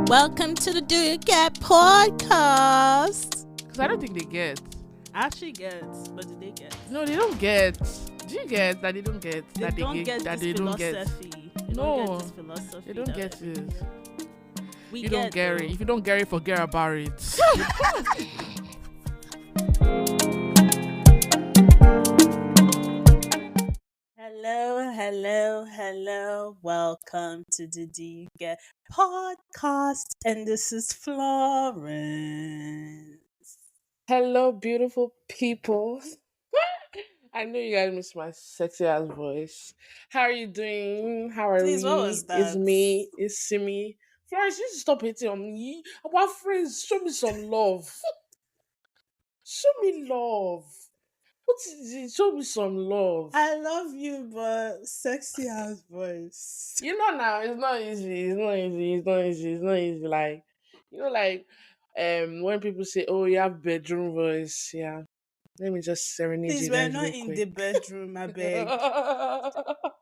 Welcome to the Do You Get podcast. Because I don't think they get. I actually get, but do they get? No, they don't get. Do you get that they don't get? They that don't get that this they don't get. philosophy. They No, don't get this philosophy. They don't get it. We You don't get it. If you don't get it, forget about it. Hello. Welcome to the Do You Get podcast. And this is Florence. Hello, beautiful people. I know you guys miss my sexy ass voice. How are you doing? How are Please, we? what was that? It's me. It's Simi. Florence, you need to stop hating on me. Our friends, show me some love. Show me love. What is it? Show me some love. I love you, but sexy ass voice. You know now, it's not easy. Like, like when people say, "Oh, you have bedroom voice," yeah. Let me just serenade Please, you we're guys not real in quick. the bedroom, I beg.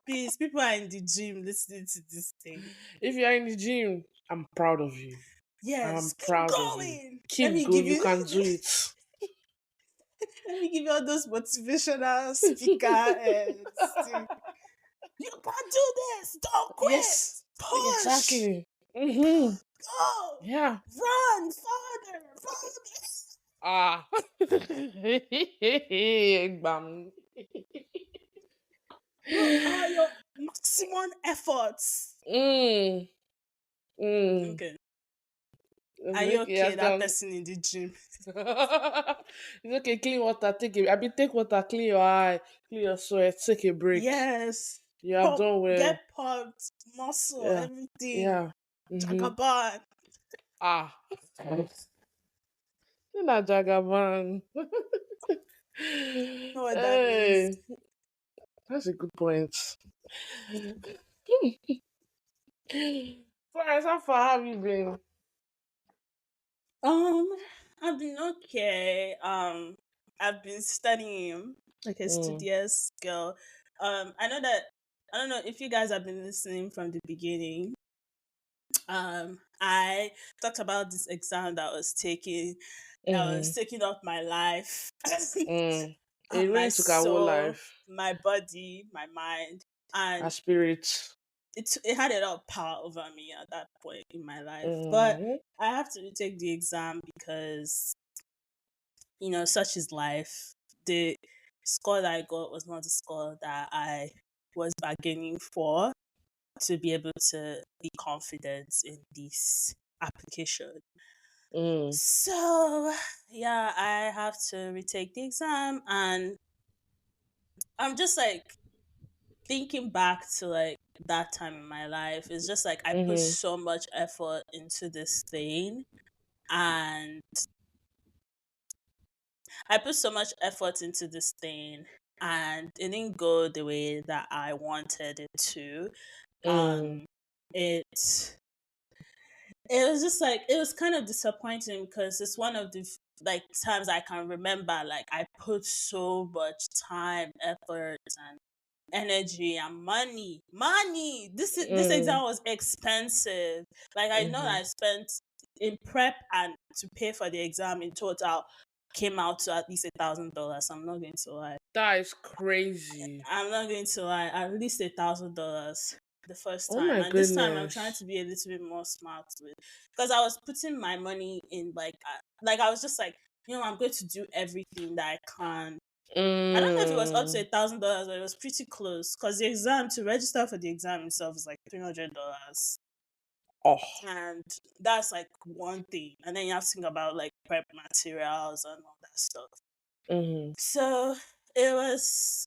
Please, people are in the gym listening to this thing. If you're in the gym, I'm proud of you. Yes, I'm keep proud of you. going. Keep going. You can do it. Let me give you all those motivational speaker and you can do this. Don't quit. Yes, Push. exactly. Go. Yeah. Run farther. Ah. Bam. What are your maximum efforts? Mm. Okay. Are you okay? That person in the gym. It's okay. Clean water. Take water. Clean your eye. Clean your sweat. Take a break. Yes. You have done well. Get pumped, muscle, Yeah. everything. Yeah. Jagaban. Ah. You're not Jagaban. Know what that means? That's a good point. Florence, how far have you been? I've been okay. I've been studying like a studious girl. I know that I don't know if you guys have been listening from the beginning. I talked about this exam that was taking up my life, It my really took our whole soul, life. my body, my mind, and Our spirit. it had a lot of power over me at that point in my life. But I have to retake the exam because such is life. The score that I got was not the score that I was bargaining for to be able to be confident in this application. So yeah, I have to retake the exam, and I'm just like thinking back to like that time in my life. It's just like I put so much effort into this thing, and it didn't go the way that I wanted it to. It was just like it was kind of disappointing because it's one of the like times I can remember like I put so much time, effort, and energy and money. This exam was expensive. Like I know I spent in prep and to pay for the exam in total came out to at least $1,000. I'm not going to lie. That is crazy. I'm not going to lie. At least $1,000 the first time. Oh my and goodness. This time I'm trying to be a little bit more smart with because I was putting my money in like I was just like, I'm going to do everything that I can. I don't know if it was up to $1,000, but it was pretty close because the exam to register for the exam itself is like $300. Oh, and that's like one thing, and then you have to think about like prep materials and all that stuff. So it was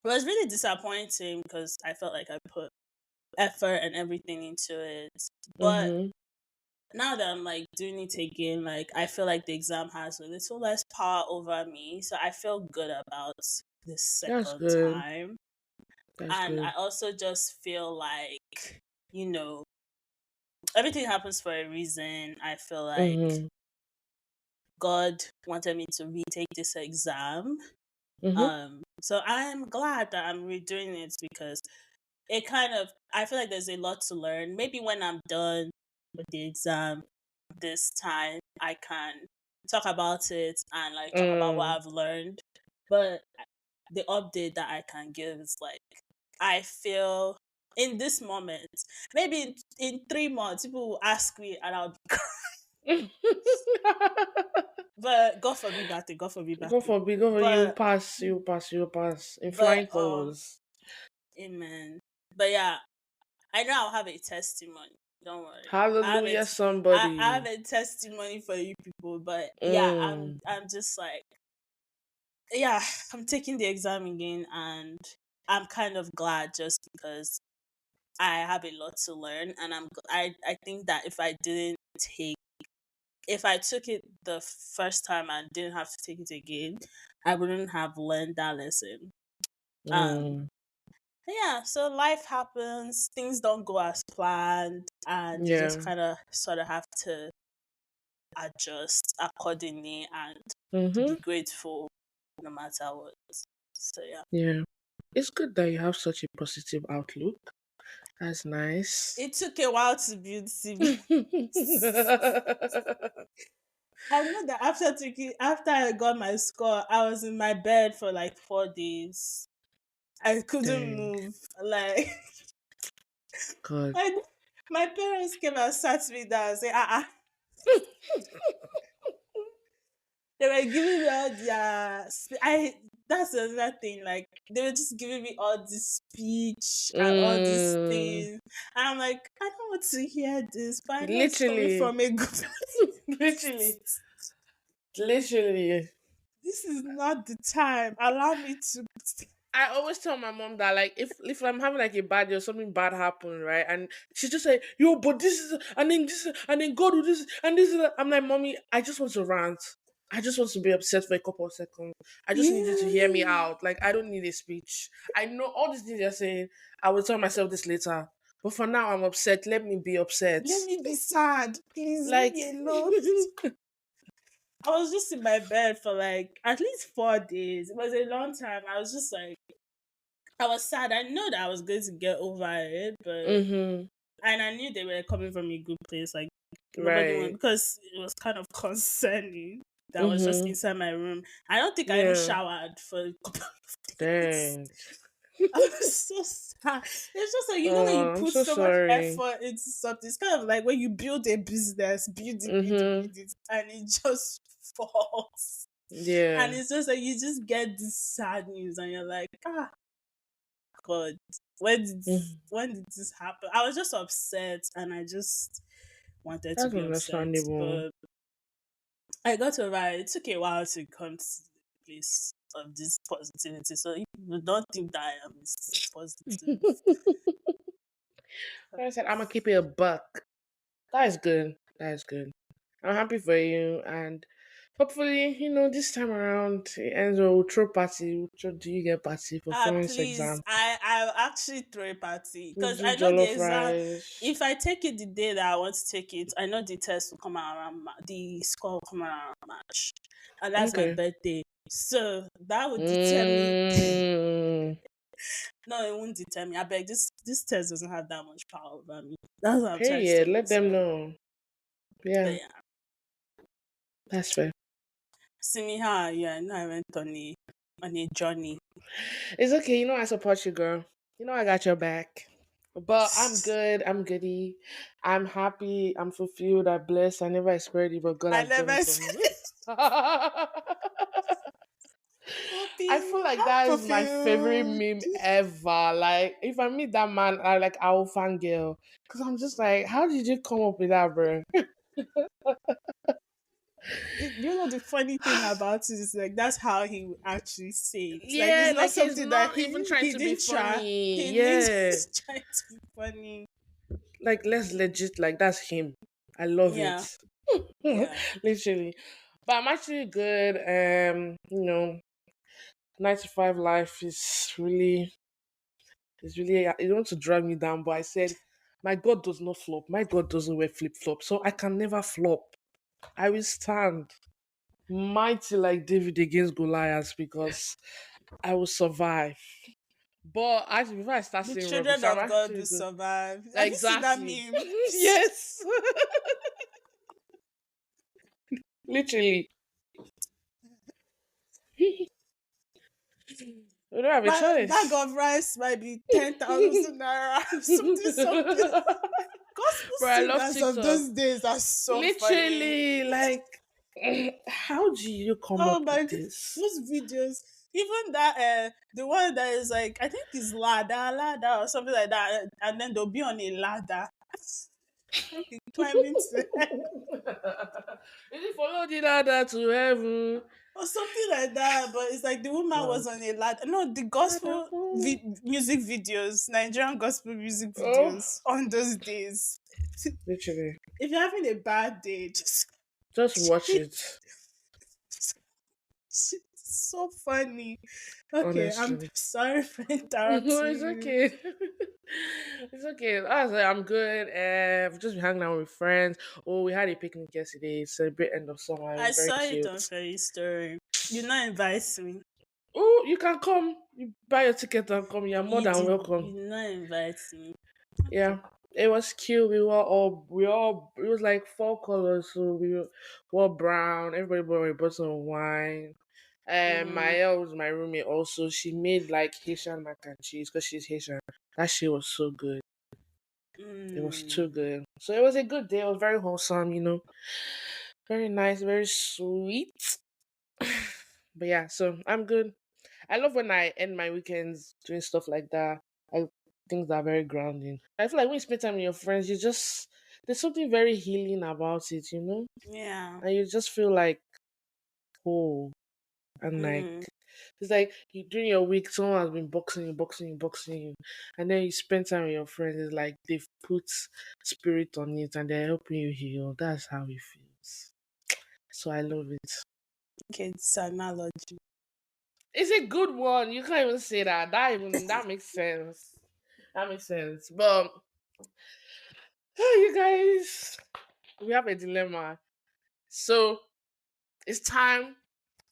really disappointing because I felt like I put effort and everything into it, but now that I'm like doing it again, like I feel like the exam has a little less power over me, so I feel good about this second time. That's good. I also just feel like everything happens for a reason. I feel like God wanted me to retake this exam. So I'm glad that I'm redoing it because I feel like there's a lot to learn. Maybe when I'm done, with the exam this time, I can talk about it and like talk about what Mm. I've learned. But the update that I can give is like, I feel in this moment, maybe in 3 months, people will ask me and I'll be, but God forbid bad thing, God forbid bad God thing. forbid, God forbid, you But pass, you pass, you pass in but flying colors. amen. But yeah, I know I'll have a testimony. Don't worry. I have a Hallelujah, I have somebody. a testimony for you people. But yeah, Mm. I'm just like, yeah, I'm taking the exam again, and I'm kind of glad just because I have a lot to learn, and I think that if I took it the first time and didn't have to take it again, I wouldn't have learned that lesson. Um, Mm. yeah, so life happens, things don't go as planned, and you just Yeah. kind of sort of have to adjust accordingly and be Mm-hmm. grateful no matter what. So yeah, Yeah. It's good that you have such a positive outlook. That's nice. it took a while to build CV. I know that after I got my score, I was in my bed for like 4 days. I couldn't Dang. move. Like God. my my parents came and sat me down and say, they were giving me all their I that's another thing, like they were just giving me all this speech and all these Mm. things, and I'm like, I don't want to hear this, but I know it's coming Literally. from a good Literally. place. Literally. This is not the time, allow me to. I always tell my mom that like if I'm having like a bad day or something bad happen, right? And she just say, yo, but this is and then this and then God will this and this is that." I'm like, mommy, I just want to rant. I just want to be upset for a couple of seconds. I just need you to hear me Yeah, out. Like I don't need a speech. I know all these things you're saying. I will tell myself this later. But for now I'm upset. Let me be upset. let me be sad, please leave Like me alone. I was just in my bed for like at least 4 days. It was a long time. I was just like, I was sad. I know that I was going to get over it, but mm-hmm. and I knew they were coming from a good place. Like nobody wanted, Right. because it was kind of concerning. That was just Mm-hmm. inside my room. I don't think I even Yeah. showered for a couple of days. Dang. I was so sad. It's just like, when you Oh, I'm put so so much sorry. effort into something, it's kind of like when you build a business, Mm-hmm. build it, and it just falls. And Yeah. it's just like you just get this sad news, and you're like, God, when did Mhm. when did this happen? I was just upset, and I just wanted to That's be upset, understandable. but I got over it. It took a while to come to the place of this positivity. So if you don't think that I am positive, Like I said, I'm gonna keep it a buck. That is good. That is good. I'm happy for you, and hopefully, this time around it ends well. We'll throw party. Do you get party for Florence please, exam? I'll actually throw a party We because do I know the jollof exam. rice. If I take it the day that I want to take it, I know the test will come out around the score will come out around March, and that's my Okay. birthday. So that would determine. Mm, No, it won't deter me. I beg, this test doesn't have that much power over me. That's what I'm trying to period. tell Let them myself. know. But Yeah, yeah, that's fair. see me, how are you? I know I went on a journey. It's okay. I support you, girl. I got your back. But I'm good. I'm goody. I'm happy. I'm fulfilled. I'm blessed. I never expected it, but God I has done it never for said me. I happy, feel like I'm that is my favorite fulfilled. meme ever. Like, if I meet that man, I will fangirl. Because I'm just like, how did you come up with that, bro? The funny thing about it is like that's how he would actually say it. Like it's Yeah, not like he's something that not even trying he to be didn't try. funny. He didn't Yeah. try to be funny. Like, let's legit, like, that's him. I love Yeah, it. yeah. Literally. But I'm actually good. 9 to 5 life is really, it don't want to drag me down, but I said, my God does not flop. My God doesn't wear flip flop. So I can never flop. I will stand mighty like David against Goliath because I will survive. But before I start The saying rubbish, children I'm of God actually will good. survive. Have you seen that Exactly. meme? Yes. Literally. We don't have a My bag choice. of rice might be 10,000 naira. Something, something. Gospel Bro, I love singers of TikTok. those days are so funny. Literally, like, how do you come Oh up with my god, this? those videos. Even that the one that is like I think is ladder or something like that, and then they'll be on a ladder. Okay, climbing to Is it follow the ladder to heaven? or something like that. But it's like the woman God. was on a ladder. No, the Ladder. gospel music videos, Nigerian gospel music Oh, videos on those days. literally. If you're having a bad day, Just watch it. it's so funny. Okay, I'm Honestly. sorry for No, interrupting it's you. okay. It's okay. I was like, I'm good. We've just been hanging out with friends. Oh, we had a picnic yesterday. Celebrate end of summer. It I was very saw it on cute. Ferry Story. You not invite me. Oh, you can come. You buy your ticket and come. You're more You than did. welcome. You not invite me. Okay. Yeah. It was cute. It was like four colors. So we wore brown. Everybody brought a bottle of wine. And Mm, Maya was my roommate also. She made like Haitian mac and cheese because she's Haitian. That shit was so good. It was too mm. good. So it was a good day. It was very wholesome, Very nice, very sweet. But yeah, so I'm good. I love when I end my weekends doing stuff like that. I things that are very grounding. I feel like when you spend time with your friends, there's something very healing about it. Yeah. And you just feel like whole and like Mm. it's like you during your week, someone has been boxing you, and then you spend time with your friends. It's like they've put spirit on it and they're helping you heal. That's how it feels. So I love it. Okay, it's analogy. It's a good one. You can't even say that. That makes sense. That makes sense. But you guys, we have a dilemma. So it's time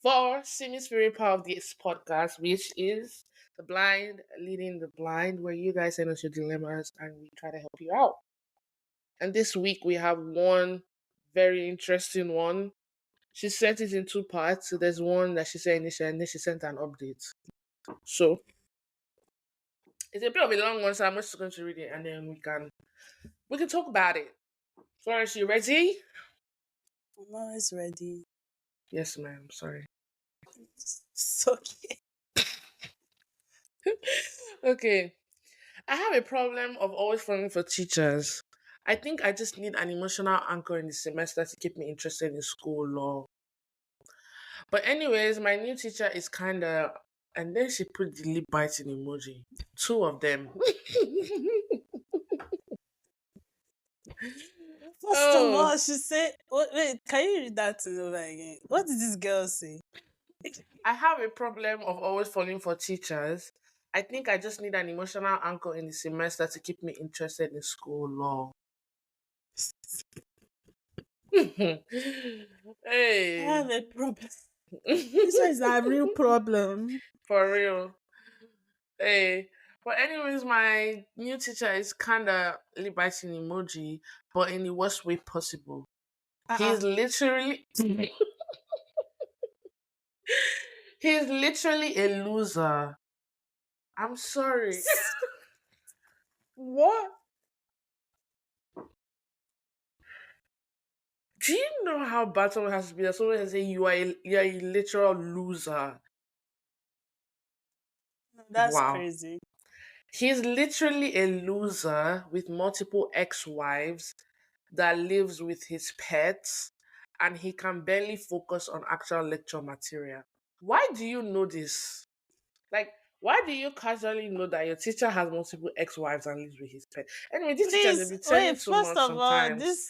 for semi spirit part of this podcast, which is the blind leading the blind, where you guys send us your dilemmas and we try to help you out. And this week we have one very interesting one. She sent it in two parts. So there's one that she said initially, and then she sent an update. So it's a bit of a long one, so I'm just going to read it and then we can talk about it. Florence, you ready? I'm always ready. Yes, ma'am. Sorry. It's okay. Okay. I have a problem of always falling for teachers. I think I just need an emotional anchor in the semester to keep me interested in school law. But anyways, my new teacher is kinda and then she put the lip biting emoji. Two of them. First of Oh, all, she said, wait, can you read that over again? What did this girl say? I have a problem of always falling for teachers. I think I just need an emotional anchor in the semester to keep me interested in school law. I Hey. have a problem. This one is a real problem. For real. Hey. But anyways, my new teacher is kinda lip biting emoji, but in the worst way possible. Uh-uh. He's literally he's literally a loser. I'm sorry. What? Do you know how bad someone has to be that someone has to say you're a literal loser? No, that's Wow. crazy. He's literally a loser with multiple ex-wives that lives with his pets and he can barely focus on actual lecture material. Why do you know this? Like, why do you casually know that your teacher has multiple ex-wives and lives with his pet? Anyway, these teachers they Please, be telling wait, too first much of all, sometimes. this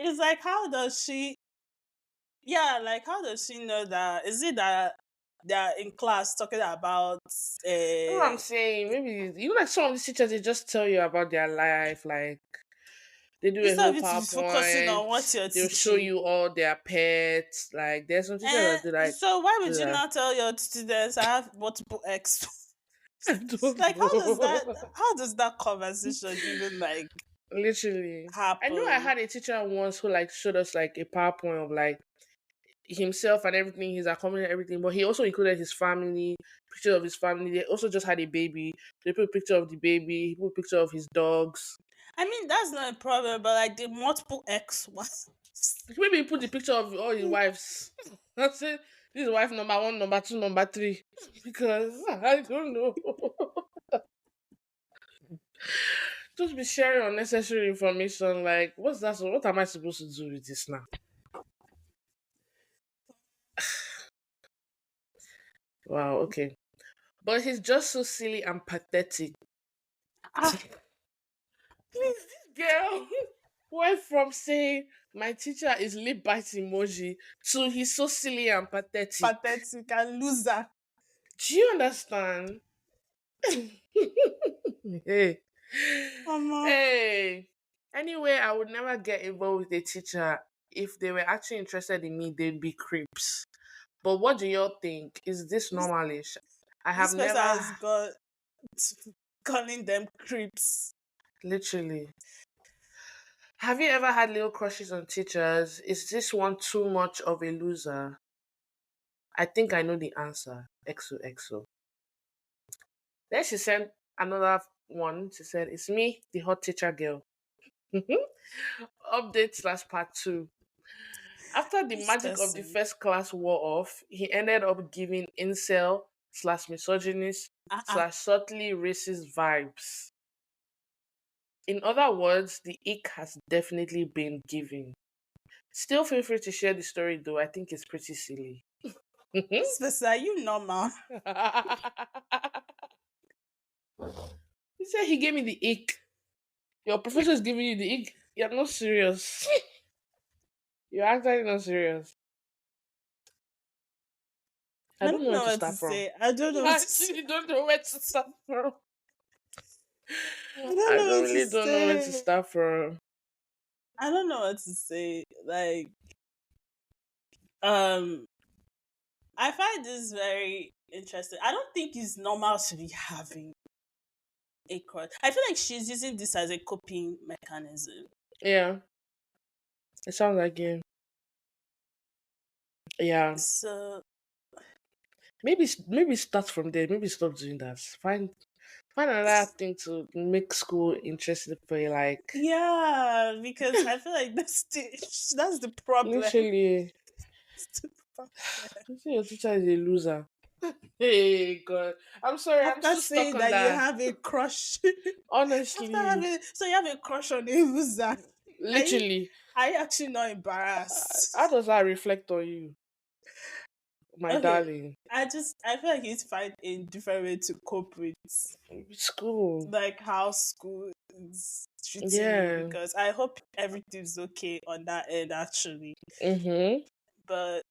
is like, how does she, yeah, like, how does she know that? Is it that they're in class talking about, You know what I'm uh, saying? Maybe like some of these teachers they just tell you about their life, like they do a instead whole of you to be focusing on what PowerPoint. you're They'll show teaching? you all their pets. Like there's some teachers that do like So why do would you that. not tell your students I have multiple ex? I don't Like, know. how does that conversation even like? Literally. I know I happen. had a teacher once who like showed us like a PowerPoint of like himself and everything, his accomplishment and everything, but he also included his family, picture of his family. They also just had a baby. They put a picture of the baby, he put a picture of his dogs. I mean, that's not a problem, but like the multiple ex wives. Maybe he put the picture of all his wives. I said, this is wife number one, number two, number three. Because I don't know. Just be sharing unnecessary information. Like, what's that? So what am I supposed to do with this now? Wow, okay. But he's just so silly and pathetic. Ah, Please, this girl went from saying my teacher is lip bite emoji to he's so silly and pathetic. pathetic and loser. Do you understand? Hey. Mama. Hey. Anyway, I would never get involved with a teacher. If they were actually interested in me, they'd be creeps. But what do y'all think? Is this This, normalish? I have this person never has got calling them creeps. literally. Have you ever had little crushes on teachers? Is this one too much of a loser? I think I know the answer. XOXO. Then she sent another one. She said, it's me, the hot teacher girl. Update slash part two. After the This magic of the person. first class wore off, he ended up giving incel slash misogynist Uh-uh. slash subtly racist vibes. In other words, the ick has definitely been given. Still feel free to share the story though. I think it's pretty silly. This person, are you normal? He said he gave me the ick. Your professor is giving you the ick. You're not serious. You're actually not serious. I I don't know don't where know to what to start from. say. I don't know what I to say. actually don't know where to start from. I don't I know don't what to really don't know where to say. start from. I don't know what to say. Like, um, I find this very interesting. I don't think it's normal to be having a crush. I feel like she's using this as a coping mechanism. Yeah, it sounds like it. Yeah, So maybe start from there. Maybe stop doing that. Find another thing to make school interesting for you. Like yeah, because I feel like that's the problem. literally, That's the problem. you see your teacher is a loser. Hey God, I'm sorry. I'm After still stuck saying on that you that. have a crush, after Honestly, having so you have a crush on a loser. Are you literally, are you actually not how embarrassed? does that reflect on you, my Okay, darling? I feel like it's find a different way to cope with School, like how school is treating you yeah. because I hope everything's okay on that end actually. Mhm. But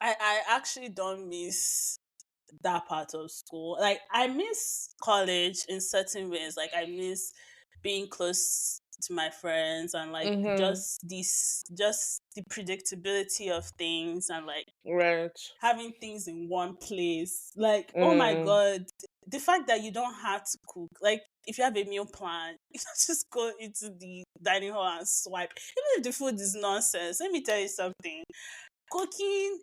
I actually don't miss that part of school. Like I miss college in certain ways. Like I miss being close to my friends and like Mhm. just the predictability of things and like Right. having things in one place. Like, oh my Mm. god, the fact that you don't have to cook. Like, if you have a meal plan, you can just go into the dining hall and swipe. Even if the food is nonsense, let me tell you something. Cooking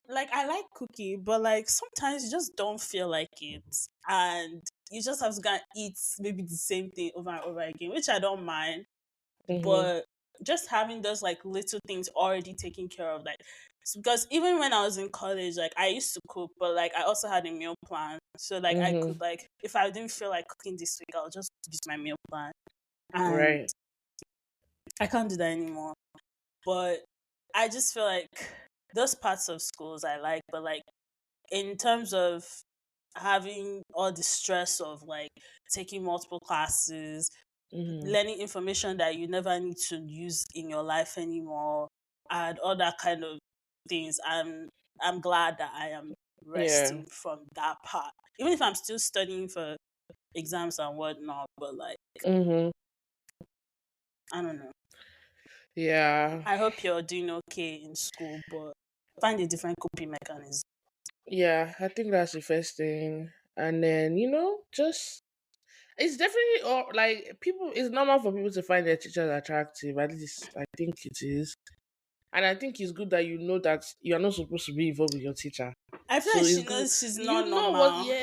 like I like cooking, but like sometimes you just don't feel like it. And you just have to go and eat maybe the same thing over and over again, which I don't mind, Mhm. but just having those like little things already taken care of, like because even when I was in college, like I used to cook, but like I also had a meal plan, so like I could Mhm. like if I didn't feel like cooking this week, I'll just use my meal plan, and Right. I can't do that anymore. But I just feel like those parts of schools I like, but like in terms of having all the stress of like taking multiple classes, Mhm. learning information that you never need to use in your life anymore, and all that kind of things. I'm glad that I am Yeah. resting from that part. Even if I'm still studying for exams and whatnot, but like Mhm. I don't know. Yeah. I hope you're doing okay in school, but find a different coping mechanism. Yeah. I think that's the first thing, and then just It's definitely or like people. It's normal for people to find their teachers attractive. At least I think it is, and I think it's good that you know that you are not supposed to be involved with your teacher. I feel So like it's she good. knows she's not You know what? normal. Yeah.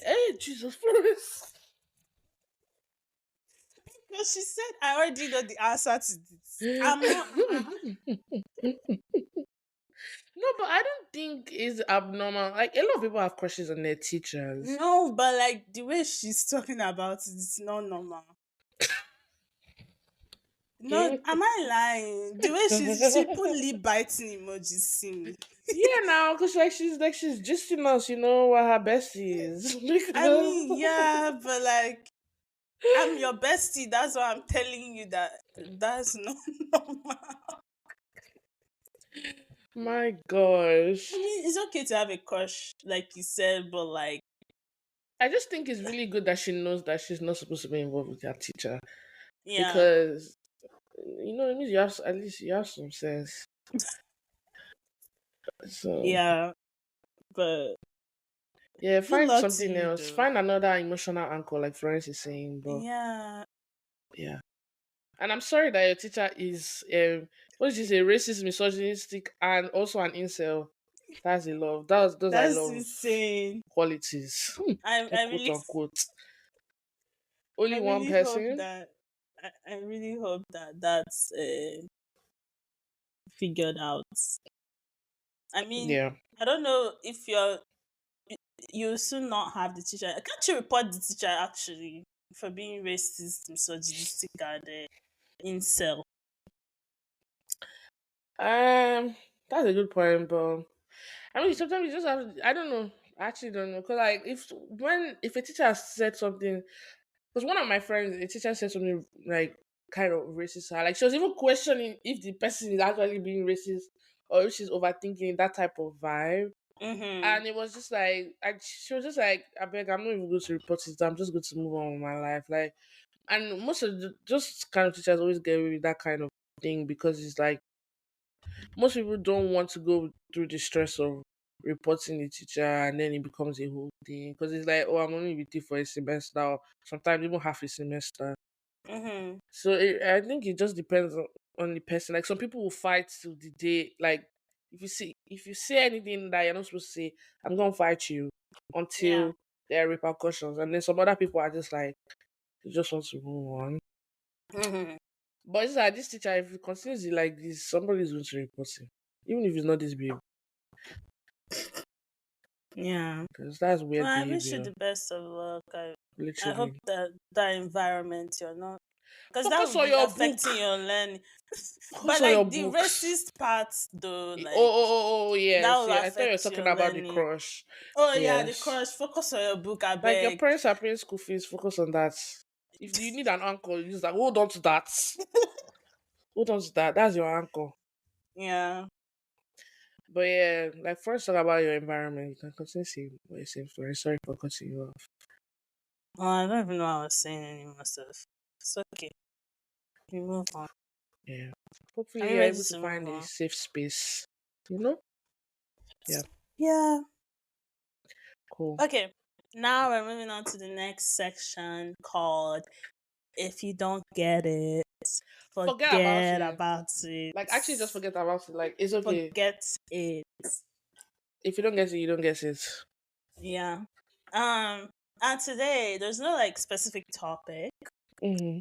Hey, Jesus, Florence. Because she said, I already know the answer to this. I'm not. No, but I don't think it's abnormal. Like a lot of people have crushes on their teachers. No, but like the way she's talking about it is not normal. No, Mm. am I lying? The way she put lip biting emojis, see me. Yeah, now because she's gisting us, what her bestie is. I Because mean, yeah, but like I'm your bestie. That's why I'm telling you that that's not normal. my I gosh, mean, it's okay to have a crush, like you said, but like, I just think it's really good that she knows that she's not supposed to be involved with her teacher yeah, because it means you have at least you have some sense. So yeah, but yeah, good find luck to something you, else. though. Find another emotional anchor, like Florence is saying. But Yeah, yeah. And I'm sorry that your teacher is what did you say, racist, misogynistic, and also an incel. That's a love. Those I that's love insane. qualities. I Quote really, unquote. I Only one really hope person. that, I really hope that that's figured out. I mean, Yeah. I don't know if you soon not have the teacher. Can't you report the teacher actually for being racist, misogynistic, and incel? Um, that's a good point, but I mean sometimes you just have I don't know. I actually don't know. Cause like if a teacher has said something, because one of my friends, a teacher said something like kind of racist to her. Like she was even questioning if the person is actually being racist or if she's overthinking that type of vibe. Mm-hmm. And it was just like she was just like, I beg, I'm not even going to report it. I'm just going to move on with my life. Like, and most of just kind of teachers always get away with that kind of thing because it's like most people don't want to go through the stress of reporting the teacher and then it becomes a whole thing because it's like, oh, I'm only with you for a semester or sometimes even half a semester. Mm-hmm. So I think it just depends on the person. Like some people will fight till the day. Like if you say anything that you're not supposed to say, I'm gonna fight you Yeah. until there are repercussions. And then some other people are just like they just want to move on. Mm-hmm. But it's like this teacher, if he continues it like this, somebody's going to report him, even if it's not this babe, Yeah. because that's Well, weird I wish you behavior. the best of luck. I hope Literally, that that environment you're not, because that focus would on be your book. affecting your learning. Focus But on your like the books. racist parts though, Oh, like oh, oh, that yes. will Yeah, I thought you were affect talking your about the learning. crush. Oh yeah, the Yes. crush. Focus on your book, I Like your beg. parents are paying school fees, focus on that. If you need an uncle, use that. Hold on to that. Hold on to that. That's your uncle. Yeah. But yeah, like first talk about your environment. You can continue saying what you're saying. Sorry for cutting you off. Well, I don't even know what I was saying anymore. Stuff. It's okay. We move on. Yeah. Are Hopefully you you're ready able to to move find a on? safe space. You know? Yeah. Yeah. Cool. Okay. Now we're moving on to the next section called "If You Don't Get It, Forget about Forget it. About It." Like actually just forget about it. Like it's okay. Forget it. If you don't get it, you don't get it. Yeah. Um. And today there's no like specific topic. Mm-hmm.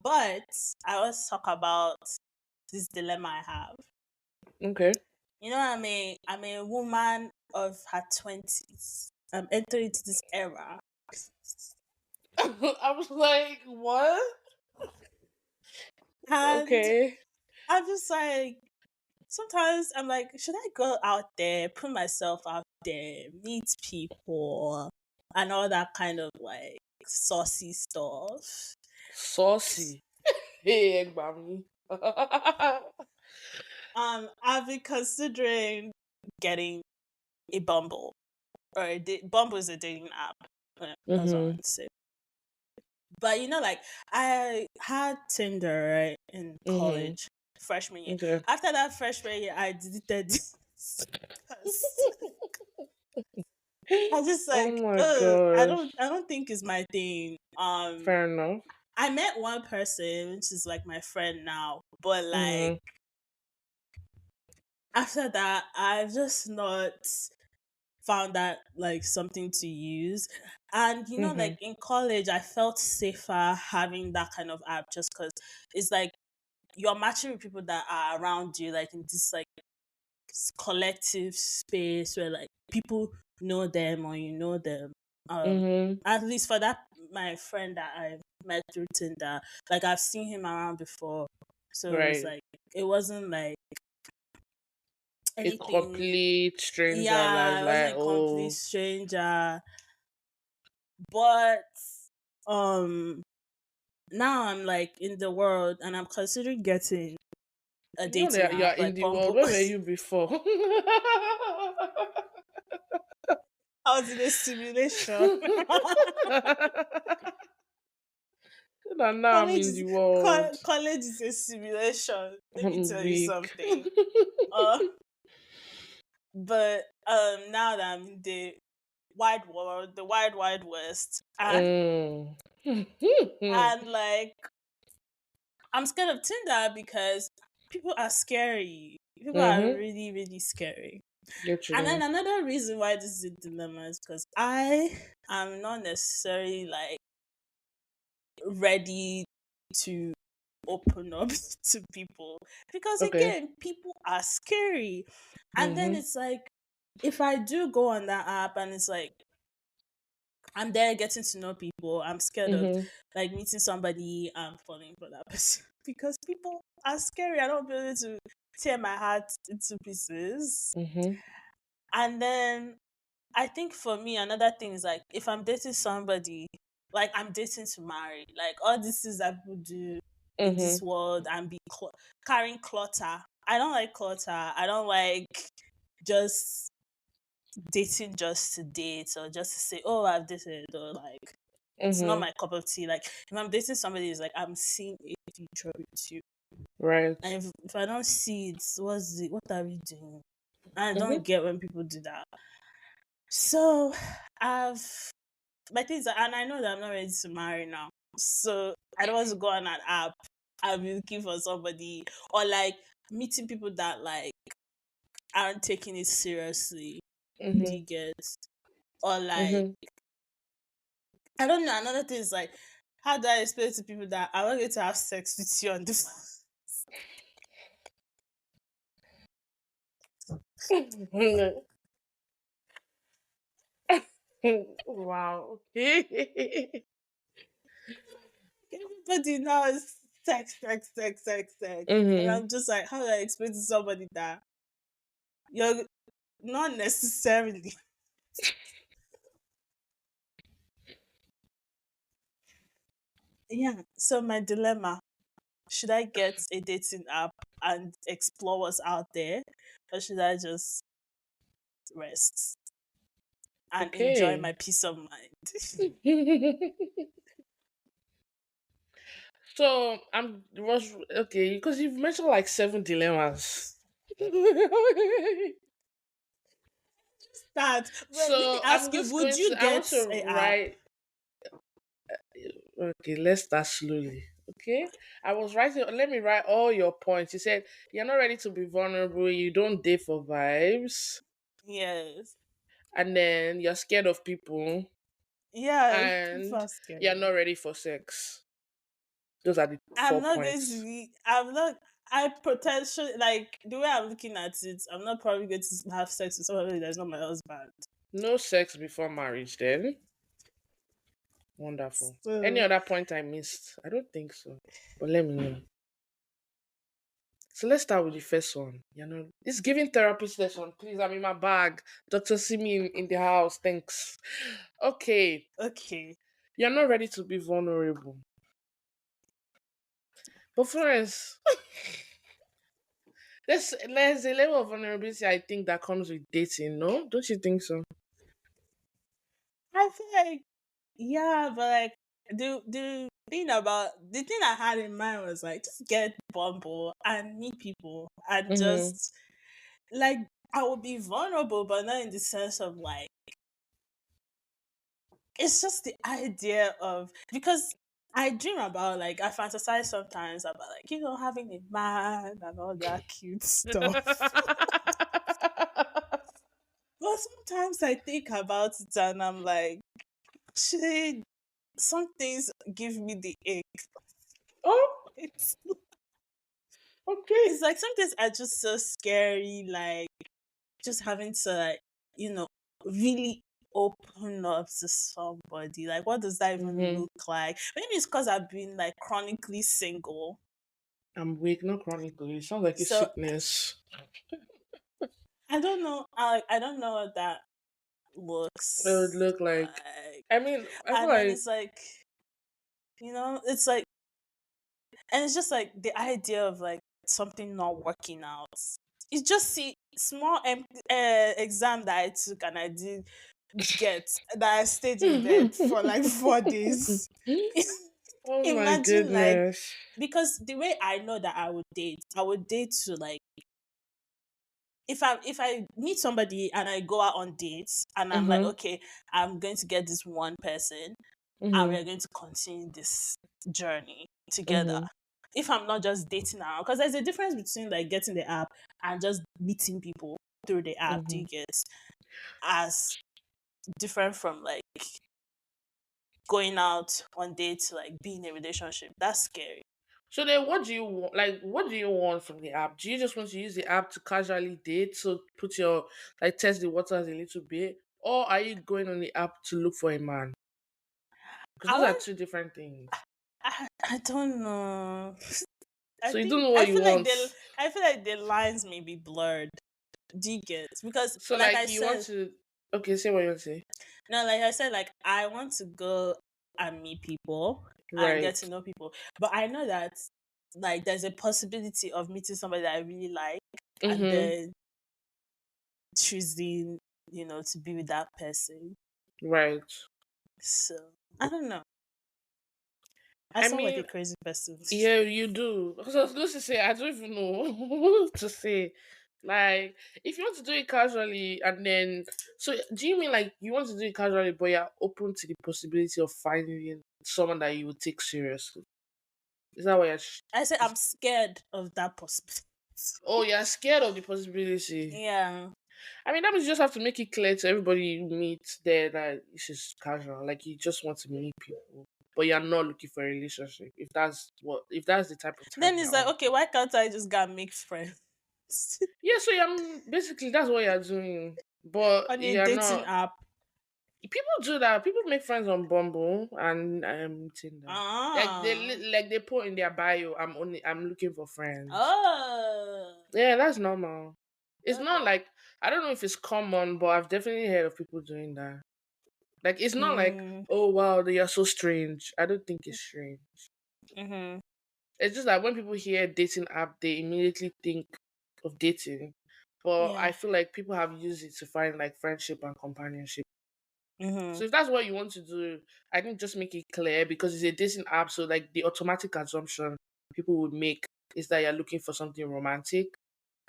But I always talk about this dilemma I have. Okay. You know, I'm a woman of her 20s. I'm entering into this era, I was like, what? and Okay. I'm just like, sometimes I'm like, should I go out there, put myself out there, meet people, and all that kind of like saucy stuff. Saucy. Hey, Egbami. I've been considering getting a Bumble, or Bumble is a dating app. That's what I Mm-hmm. want to say. But you know, like I had Tinder right in Mm-hmm. college freshman year. Okay. After that freshman year, I deleted it. 'Cause I just Oh like, my gosh. I don't think it's my thing. Um, Fair enough. I met one person, which is like my friend now, but like Mm-hmm. after that, I've just not found that like something to use. And Mm-hmm. like in college, I felt safer having that kind of app just because it's like you're matching with people that are around you, like in this like collective space where like people know them or you know them. Mm-hmm. At least for that my friend that I met through Tinder, like I've seen him around before. So it was Right. like it wasn't like A anything. complete stranger that's Yeah, it like, wasn't a complete oh, stranger. But um now I'm like in the world and I'm considering getting a you know dating that you app are in like the world. Bumble. Where were you before? I was in a simulation. And now I'm college in is the world. college is a simulation. Let me I'm tell you weak. something. Uh, but now that I'm in the wide world, the wide west, Mm. and like I'm scared of Tinder because people are scary. People are Mm-hmm. really scary. Get you And then know. another reason why this is a dilemma is because I am not necessarily like ready to open up to people because Okay. again people are scary. And then Mm-hmm. it's like if I do go on that app and it's like I'm there getting to know people, I'm scared of Mm-hmm. like meeting somebody and falling for that person because people are scary. I don't be able to tear my heart into pieces. Mm-hmm. And then I think for me, another thing is like if I'm dating somebody, like I'm dating to marry, like all these things that people do in Mm-hmm. this world and be carrying clutter. I don't like clutter. I don't like just dating just to date or just to say, oh, I've dated or like it's not Mm-hmm. my cup of tea. Like if I'm dating somebody, it's like I'm seeing a future with you. Right. And if I don't see it, what are we doing? I Mm-hmm. don't get when people do that. So I've my things are, and I know that I'm not ready to marry now. So I don't want to go on an app. I'll be looking for somebody or like meeting people that like aren't taking it seriously. Do Mm-hmm. you get? Or like Mm-hmm. I don't know. Another thing is like how do I explain to people that I want you to have sex with you on the phone? Wow. Okay. Everybody now is sex. And Mm-hmm. I'm just like, how do I explain to somebody that you're not necessarily. Yeah. So my dilemma, should I get a dating app and explore what's out there? Or should I just rest and enjoy my Okay. peace of mind? So I'm was okay because you've mentioned like seven dilemmas. That well, let me So ask I'm you, just would going you to I want get to a app? write okay, let's start slowly. Okay. I was writing let me write all your points. You said you're not ready to be vulnerable, you don't date for vibes, Yes. and then you're scared of people, Yeah, people and are you're scary. not ready for sex. Those are the I'm four not going to points. be I'm not I potentially like the way I'm looking at it, I'm not probably going to have sex with somebody that's not my husband. No sex before marriage then. Wonderful. Any So other point I missed? I don't think so. But let me know. So let's start with the first one. This giving therapy session. Please, I'm in my bag. Doctor, see me in the house. Thanks. Okay. okay. You're not ready to be vulnerable. But Florence, there's a level of vulnerability I think that comes with dating, no? Don't you think so? I feel like yeah, but like the thing I had in mind was like just get Bumble and meet people and Mm-hmm. just like I would be vulnerable, but not in the sense of like it's just the idea of, because I dream about, like, I fantasize sometimes about, like, having a man and all that cute stuff. But sometimes I think about it and I'm like, shit, some things give me the ick. Oh, It's okay. it's like some things are just so scary, like just having to, like, you know, really open up to somebody. Like, what does that even Mm-hmm. look like? Maybe it's because I've been like chronically single. I'm weak, not chronically. It sounds like a So sickness. I don't know. I don't know what that It would looks look like. like. I mean, I feel And then like. it's like, it's like, and it's just like the idea of like something not working out. You just see small exam that I took and I did get, that I stayed in bed for like 4 days. Oh my Imagine, like, goodness. because the way I know that I would date to like, if I meet somebody and I go out on dates and I'm like, Mm-hmm. okay, I'm going to get this one person and Mm-hmm. we're going to continue this journey together. Mm-hmm. If I'm not just dating around, because there's a difference between like getting the app and just meeting people through the app. Do Mm-hmm. you get, as different from like going out on dates to like be in a relationship? That's scary. So then, what do you want? Like, what do you want from the app? Do you just want to use the app to casually date, so put your like test the waters a little bit, or are you going on the app to look for a man? Because I those are want. two different things. I don't know. I So you don't think know what you want. I feel like the lines may be blurred. Do you get? Because So like like I you want said, to. Okay, say what you want to say. no, like I said, like I want to go and meet people and get Right. to know people. But I know that like there's a possibility of meeting somebody that I really like and Mm-hmm. then choosing, to be with that person. Right. So I don't know. I I sound like a mean, crazy person. yeah, you do. Because I was going to say, I don't even know what to say. Like, if you want to do it casually, and then, so do you mean like you want to do it casually, but you're open to the possibility of finding someone that you would take seriously? Is that what you're? I said I'm scared of that possibility. Oh, you're scared of the possibility. Yeah. I mean, that means you just have to make it clear to everybody you meet there that this is casual. Like, you just want to meet people, but you're not looking for a relationship. If that's the type of time Then you're it's like, on. okay, why can't I just go and make friends Yeah, so you're basically that's what you're doing, but on a you're dating not. app? People do that. People make friends on Bumble and Tinder. Ah. Like they put in their bio, I'm looking for friends. Oh. Yeah, that's normal. It's not Okay. like I don't know if it's common, but I've definitely heard of people doing that. Like it's not like, Mm, oh wow, they are so strange. I don't think it's strange. mm-hmm. It's just that when people hear dating app, they immediately think of dating. But I Yeah. feel like people have used it to find like friendship and companionship. Mm-hmm. So if that's what you want to do, I think just make it clear because it's a dating app. So like the automatic assumption people would make is that you're looking for something romantic.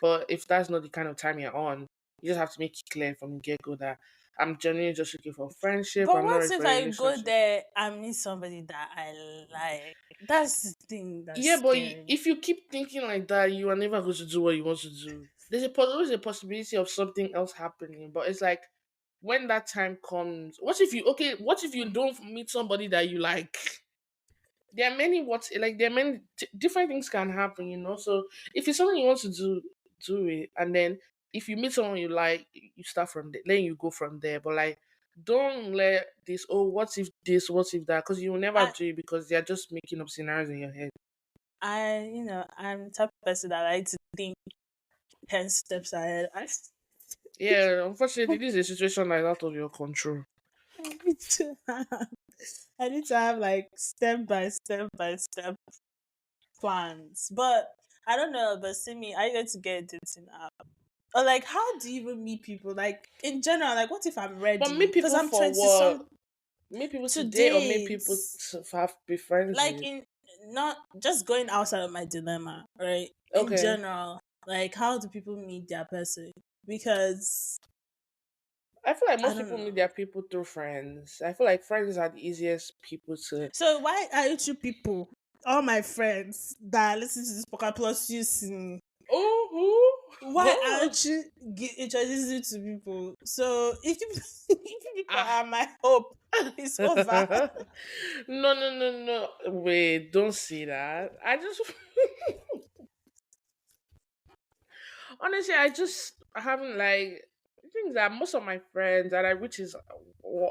But if that's not the kind of time you're on, you just have to make it clear from the get go that I'm genuinely just looking for friendship. But I'm not what ready if for a I go relationship. there and meet somebody that I like? That's the thing that's Yeah, but scary. if you keep thinking like that, you are never going to do what you want to do. Always a possibility of something else happening, but it's like when that time comes, what if you don't meet somebody that you like? There are many different things can happen, So if it's something you want to do, do it, and then if you meet someone you like, you start from there, then you go from there. But like, don't let this. Oh, what if this? What if that? Because you will never I, do it because they're just making up scenarios in your head. I'm the type of person that I like to think 10 steps ahead. Yeah, unfortunately, this is a situation that is out of your control. I need to have, I need to have like step by step plans. But I don't know. But see me, I get to get a dating app. Or like, how do you even meet people? Like in general, like, what if I'm But ready? meet Because people I'm for 20 what? some Meet people to today or meet people dates. to have be friends Like with? in not just going outside of my dilemma, right? In Okay. general, like how do people meet their person? Because I feel like I most don't people meet know. their people through friends. I feel like friends are the easiest people to. So why are you two people, all my friends that listen to this podcast plus you see, why Oh, aren't you introducing to people? So if you if you people ah. are my hope, it's over. No, no, no, no. Wait, don't say that. I just honestly, I just haven't like things that most of my friends and I, which is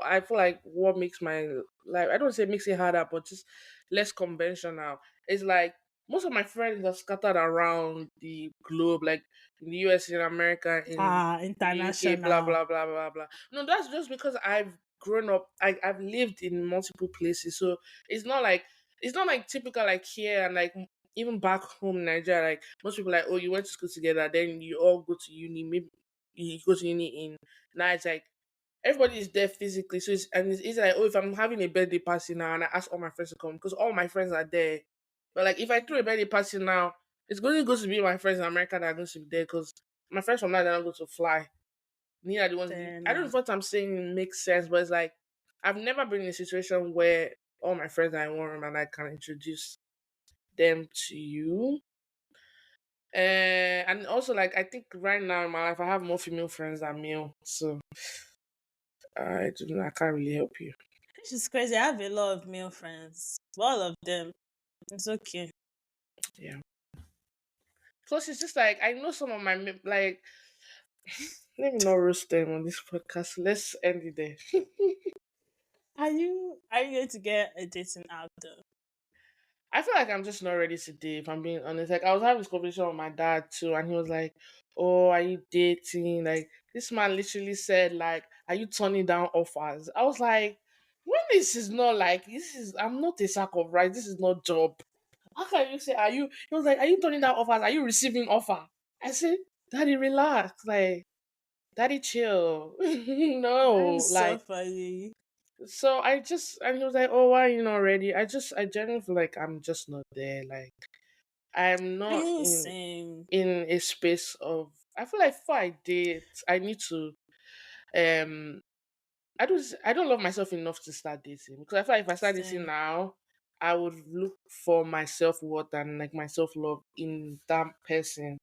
I feel like what makes my life. I don't say makes it harder, but just less conventional. It's like most of my friends are scattered around the globe, like in the US, in America, in the UK, blah International. blah blah blah blah. No, that's just because I've grown up. I've lived in multiple places, so it's not like it's not like typical like here and like even back home in Nigeria, like most people like, oh, you went to school together, then you all go to uni. Maybe you go to uni in now. It's like everybody is there physically, so it's easy like, oh, if I'm having a birthday party now and I ask all my friends to come because all my friends are there. But like if I throw a birthday party now, it's going to be my friends in America that are going to be there because my friends from now they're not going to fly. Neither the ones. Fair I don't know enough. if what I'm saying makes sense, but it's like I've never been in a situation where all my friends are in one room and I can introduce them to you. And also, like, I think right now in my life, I have more female friends than male. So, I don't know. I can't really help you. Which is crazy. I have a lot of male friends. All of them. It's okay. Yeah. Plus, it's just like, I know some of my, like, let me not roast them on this podcast. Let's end it there. Are you going to get a dating app though? I feel like I'm just not ready today, if I'm being honest. Like, I was having this conversation with my dad too, and he was like, oh, are you dating? Like, this man literally said, like, are you turning down offers? I was like, when this is not like, I'm not a sack of rice. This is not job. How can you say, are you? He was like, are you turning down offers? Are you receiving offer? I said, Daddy, relax. Like, Daddy, chill. That No, is so like, funny. so I just, and he was like, oh, why are you not ready? I genuinely feel like I'm just not there. Like, I'm not Really same. in a space of. I feel like before I date, I need to. Um, I don't love myself enough to start dating because I feel like if I start dating Same. now, I would look for my self worth and like my self love in that person.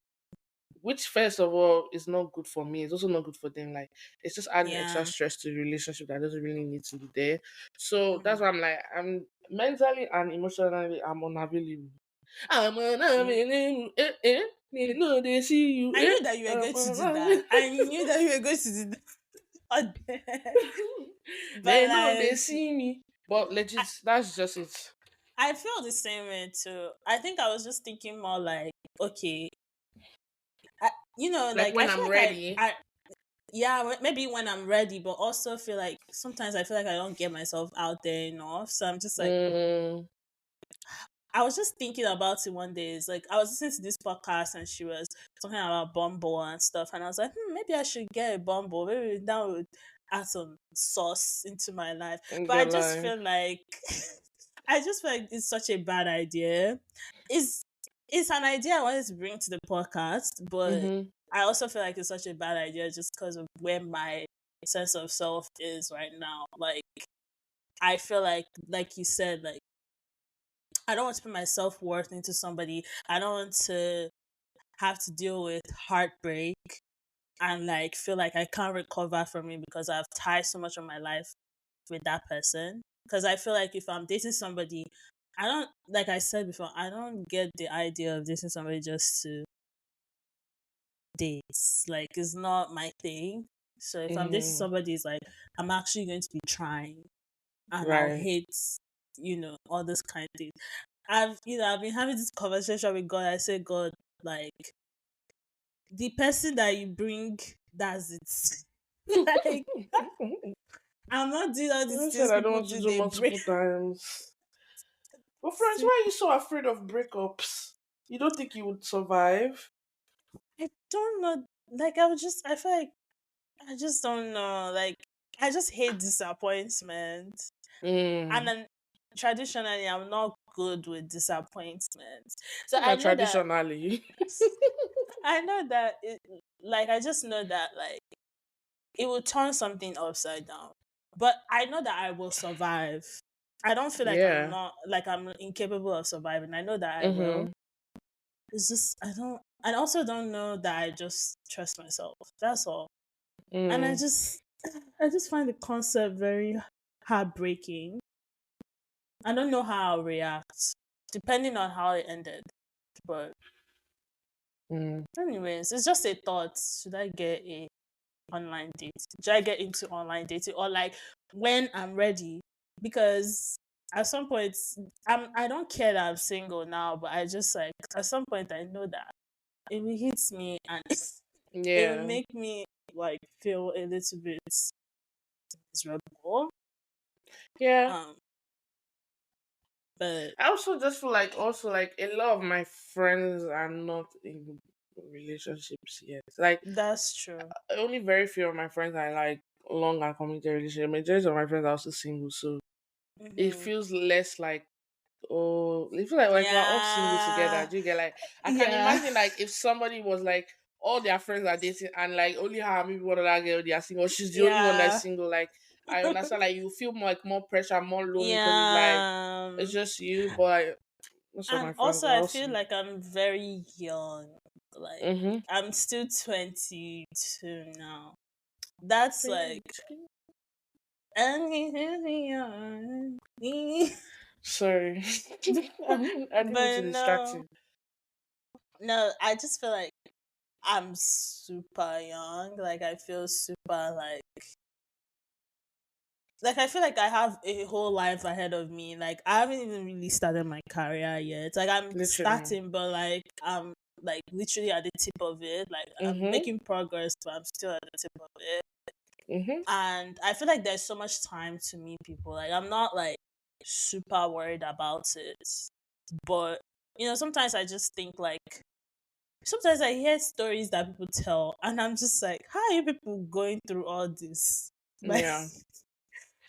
Which first of all is not good for me. It's also not good for them. Like it's just adding extra Yeah. stress to the relationship that doesn't really need to be there. So that's Mhm. why I'm like I'm mentally and emotionally I'm unavailable. I'm Mm. unavailable. Me no they see you. I knew that you were I'm going to do that. unavailable. I knew that you were going to do that. But They know they like, see me. But legit, that's just it. I feel the same way too. I think I was just thinking more like, okay, I, Like like when I feel I'm like ready. yeah, maybe when I'm ready, but also feel like sometimes I feel like I don't get myself out there enough. So I'm just like, Mm, I was just thinking about it one day. It's like I was listening to this podcast and she was talking about Bumble and stuff, and I was like, maybe I should get a Bumble. Maybe that would add some sauce into my life. in But your I just life. feel like I just feel like it's such a bad idea. It's it's an idea I wanted to bring to the podcast, but Mm-hmm. I also feel like it's such a bad idea just because of where my sense of self is right now. Like I feel like you said, like I don't want to put my self worth into somebody. I don't want to have to deal with heartbreak and like feel like I can't recover from it because I've tied so much of my life with that person. Because I feel like if I'm dating somebody, I don't, like I said before, I don't get the idea of dating somebody just to date. Like it's not my thing. So if I'm dating Mm-hmm. somebody, it's like I'm actually going to be trying and I'll Right. hate, all this kind of things. I've been having this conversation with God. I say, God, like the person that you bring, that's it. Like I'm not doing all these I said things I don't people want to do. do They break. multiple times. But friends, why are you so afraid of breakups? You don't think you would survive? I don't know. Like I feel like I just don't know. Like I just hate disappointment, and Mm. then traditionally I'm not good with disappointment. So I Not know that traditionally. I know that it, like I just know that like it will turn something upside down. But I know that I will survive. I don't feel like Yeah. I'm incapable of surviving. I know that I will. Mm-hmm. It's just I also don't know that I just trust myself. That's all. And Mm. I just find the concept very heartbreaking. I don't know how I'll react, depending on how it ended. But Mm. anyways, it's just a thought. Should I get a online date? Should I get into online dating, or like when I'm ready? Because at some point, I don't care that I'm single now, but I just like at some point I know that it will hit me and it will Yeah. make me like feel a little bit miserable. Yeah. Um, but I also just feel like also like a lot of my friends are not in relationships yet. Like that's true. only very few of my friends are like long and committed relationship. Majority of my friends are also single, so it Hmm. feels less like, oh, it feels like we're all single together. Yeah, Do you get like I can yeah, imagine like if somebody was like all their friends are dating and like only her maybe one other girl they are single, she's the only one that's yeah, single. Like I understand like you feel more like more pressure, more lonely because it's like it's yeah. just you, but like, most of And my friends also, are I all feel single. like I'm very young. Like, Mm-hmm. I'm still 22 now. That's like, Sorry. I didn't mean but to distract no, you. no, I just feel like I'm super young. Like, I feel super like I feel like I have a whole life ahead of me. Like I haven't even really started my career yet. Like I'm Literally. starting, but like I'm like literally at the tip of it. Like I'm Mm-hmm. making progress, but I'm still at the tip of it. Mm-hmm. And I feel like there's so much time to meet people. Like I'm not like super worried about it. But sometimes I just think like sometimes I hear stories that people tell and I'm just like, how are you people going through all this? Like Yeah,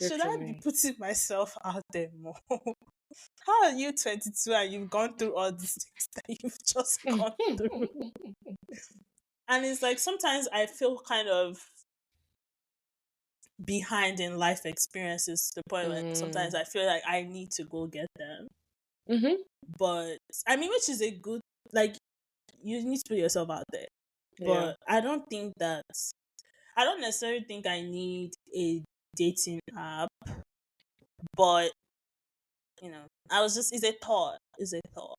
should I be literally. putting myself out there more? How are you 22 and you've gone through all these things that you've just gone through? And it's like sometimes I feel kind of behind in life experiences to the point where sometimes Mm. I feel like I need to go get them. Mm-hmm. But I mean, which is a good, like, you need to put yourself out there. Yeah. But I don't necessarily think I need a dating app, but, it's a thought. It's a thought.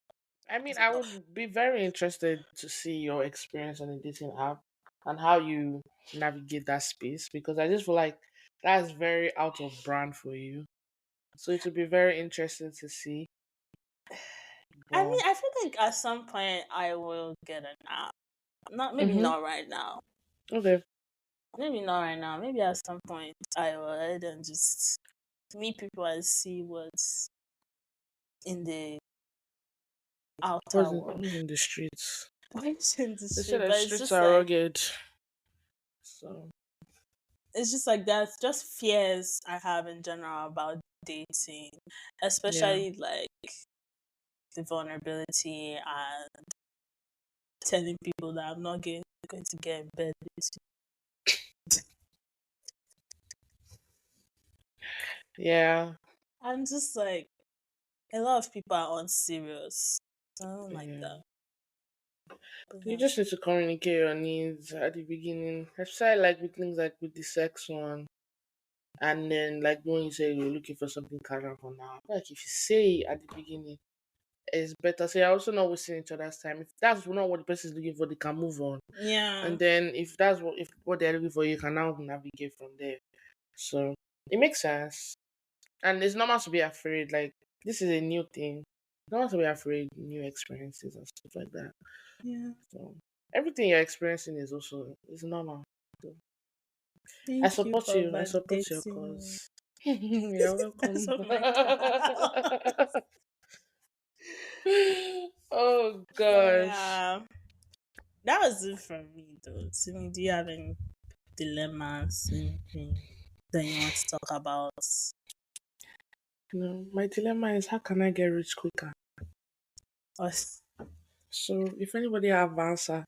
I mean, It's a I thought. would be very interested to see your experience on a dating app and how you navigate that space because I just feel like that's very out of brand for you. So it would be very interesting to see. I But mean, I feel like at some point I will get an app. Maybe mm-hmm. not right now. Okay. Maybe not right now. Maybe at some point I would and just meet people and see what's in the outer world. Who's in the streets? What's in the They say street. the But it's streets just are like rugged. So that's just fears I have in general about dating, yeah. especially like the vulnerability and telling people that I'm not going to get in bed with you. Yeah. I'm just like a lot of people are unserious. I don't like Yeah. that. But You yeah. just need to communicate your needs at the beginning. Especially like with things like with the sex one. And then like when you say you're looking for something casual for now. Like if you say at the beginning, it's better. Say I also not wasting each other's time. If that's not what the person is looking for, they can move on. Yeah. And then if what they're looking for, you can now navigate from there. So it makes sense. And it's normal to be afraid. Like this is a new thing. It's normal to be afraid, new experiences and stuff like that. Yeah. So everything you're experiencing is normal. So I Thank you support for you. I support your validating me. cause. You're welcome. Oh my god. Oh So gosh. yeah. That was it from me though. Simi, do you have any dilemmas, anything that you want to talk about? No, my dilemma is how can I get rich quicker? Us. So if anybody have answer,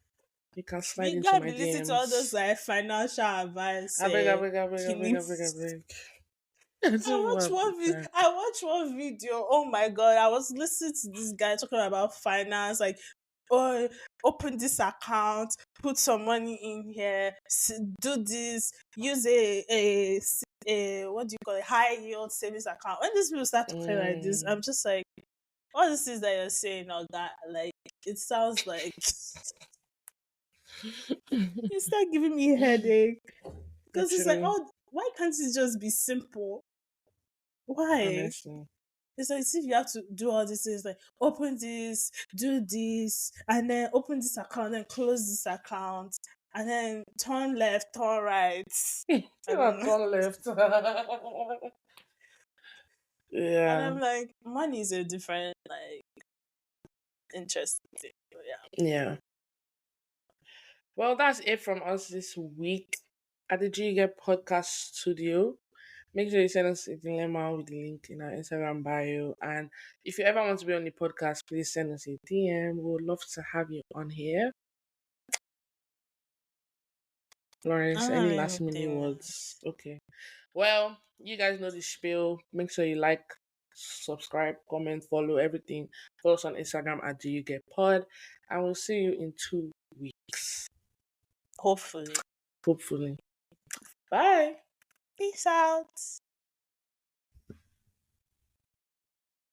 You can slide You into gotta my be listening to all those DMs. like financial advice. I beg, I beg, I beg, I beg, Killing. I beg, I beg. I don't have the time. I watched one video. Oh my god! I was listening to this guy talking about finance, like, oh, open this account, put some money in here, do this, use a what do you call it, high yield savings account. When these people start talking like this, Mm. I'm just like, all this is that you're saying, or that, like, it sounds like you start giving me a headache because it's like, Literally, oh, why can't it just be simple? Why? honestly. It's like, see, if you have to do all these things, like open this, do this, and then open this account, and close this account, and then turn left, turn right. I Still don't have know. turn left. And Yeah, I'm like, money is a different, like, interesting thing. But yeah. yeah. Well, that's it from us this week at the G Get Podcast Studio. Make sure you send us a dilemma with the link in our Instagram bio. And if you ever want to be on the podcast, please send us a DM. We would love to have you on here. I Florence, don't any have last minute anything. words? Okay. Well, you guys know the spiel. Make sure you like, subscribe, comment, follow everything. Follow us on Instagram at Do You Get Pod. And we'll see you in 2 weeks. Hopefully. Hopefully. Bye. Peace out.